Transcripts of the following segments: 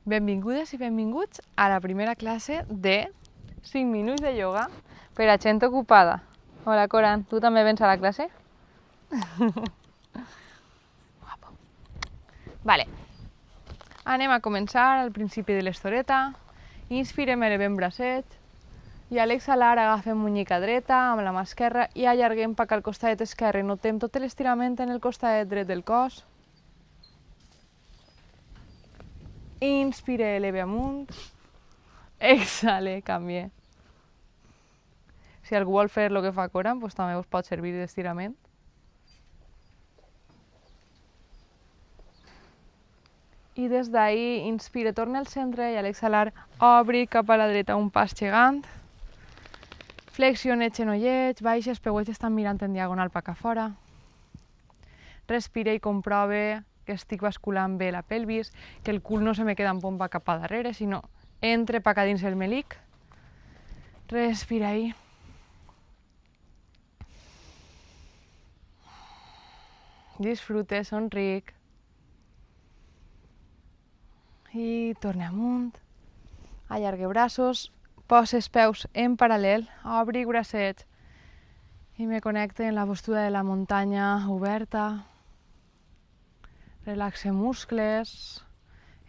Benvingudes i benvinguts a la primera classe de 5 minuts de ioga per a gent ocupada. Hola, Coran, tu també vens a la classe? Guapo. Vale. Anem a començar al principi de l'estoreta. Inspirem, elevem bracets. I a l'exhalar agafem muñeca dreta amb la mà esquerra i allarguem cap al costat esquerre. Notem tot l'estirament en el costat dret del cos. Inspire, eleve amunt. Exhale, canvie. Si algú vol fer el que fa Coran, doncs també us pot servir d'estirament. I des d'ahí, inspire, torna al centre i a l'exhalar obri cap a la dreta un pas gegant. Flexione genollets, baixes, peuets estan mirant en diagonal cap a fora. Respire i comprove que estic basculant bé la pelvis, que el cul no se me queda en pompa cap a darrere, sinó entre cap a dins el melic. Respira ahí. Disfrute, somric. I torna amunt. Allargue braços. Posa els peus en paral·lel. Obri bracets. I me connecte en la postura de la muntanya oberta. Relaxe muscles.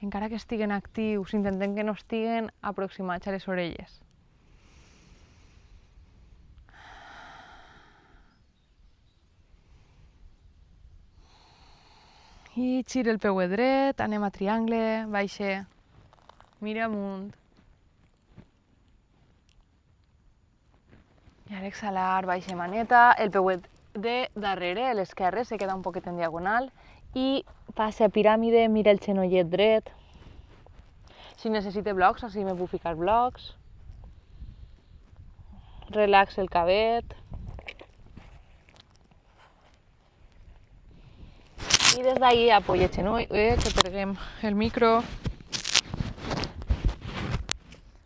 Encara que estiguen actius, intentem que no estiguen aproximats a les orelles. I gira el peu dret, anem a triangle, baixa, mira amunt. I a l'exhalar, baixa maneta, el peu de darrere, l'esquerre, se queda un poquet en diagonal i passa a piràmide, mira el genollet dret. Si necessite blocs, així me puc ficar blocs. Relaxa el cabet. I des d'ahí apoya el genoll, que perguem el micro.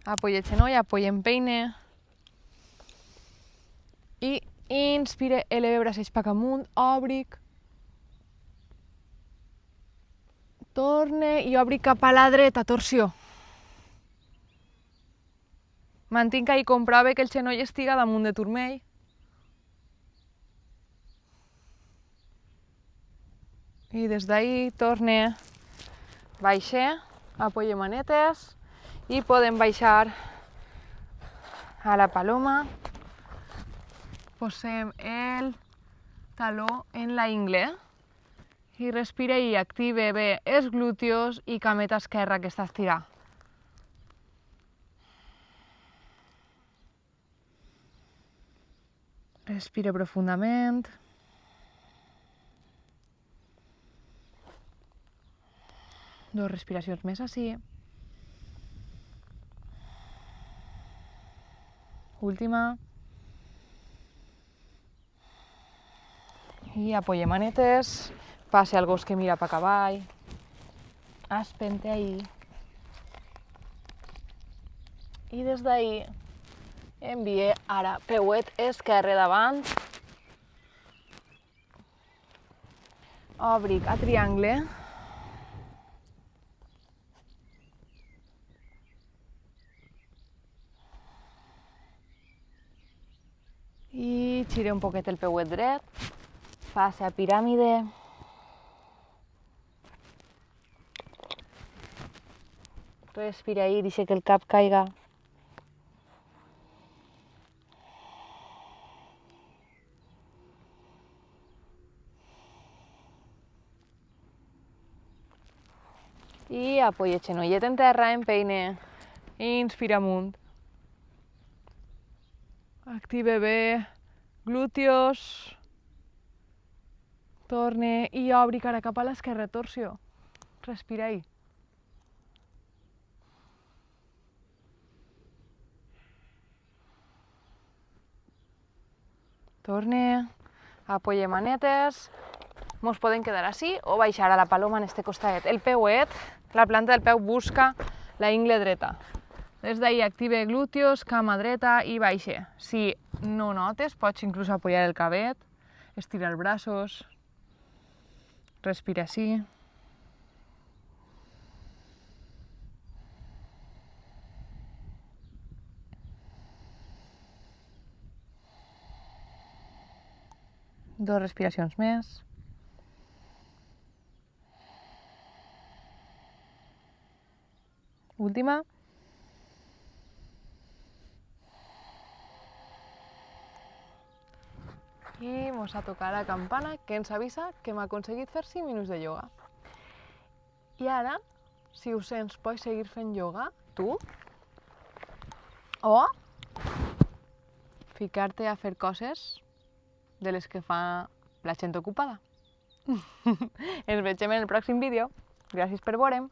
Apoya el genoll, apoyem peine. I inspire, eleve braços cap amunt, obric. Torne i obri cap a la dreta, torsió. Mantinc ahí, comprove que el genoll estiga damunt de turmell. I des d'ahí torne, baixa, apoya manetes i podem baixar a la paloma. Posem el taló en la ingle i respira i active bé els glúteos i cameta esquerra que està estirada. Respira profundament. Dos respiracions més així. Última. I apoya manetes. Passe al gos que mira per cavall. Espente ahí. I des d'ahí envie ara peuet esquerre davant. Obric a triangle. I gire un poquet el peuet dret. Passa a piràmide. Respira ahí, deixa que el cap caiga. I apoya el genollet en terra, en peine. Inspira amunt. Active bé glúteos. Torne i obri cara cap a l'esquerra, torsió. Respira ahí. Torne, apoya manetes. Mos podem quedar així o baixar a la paloma en este costat. El peuet, la planta del peu busca la ingle dreta. Des d'ahí active glúteos, cama dreta i baixa. Si no notes, pots inclús apoyar el cabet, estirar els braços. Respira així. 2 respiracions més. Última. I mos ha tocat la campana que ens avisa que hem aconseguit fer 5 minuts de ioga. I ara, si ho sents, pots seguir fent ioga, tu, o ficar-te a fer coses de les que fa la gent ocupada. Ens veiem en el pròxim vídeo. Gràcies per veure'm.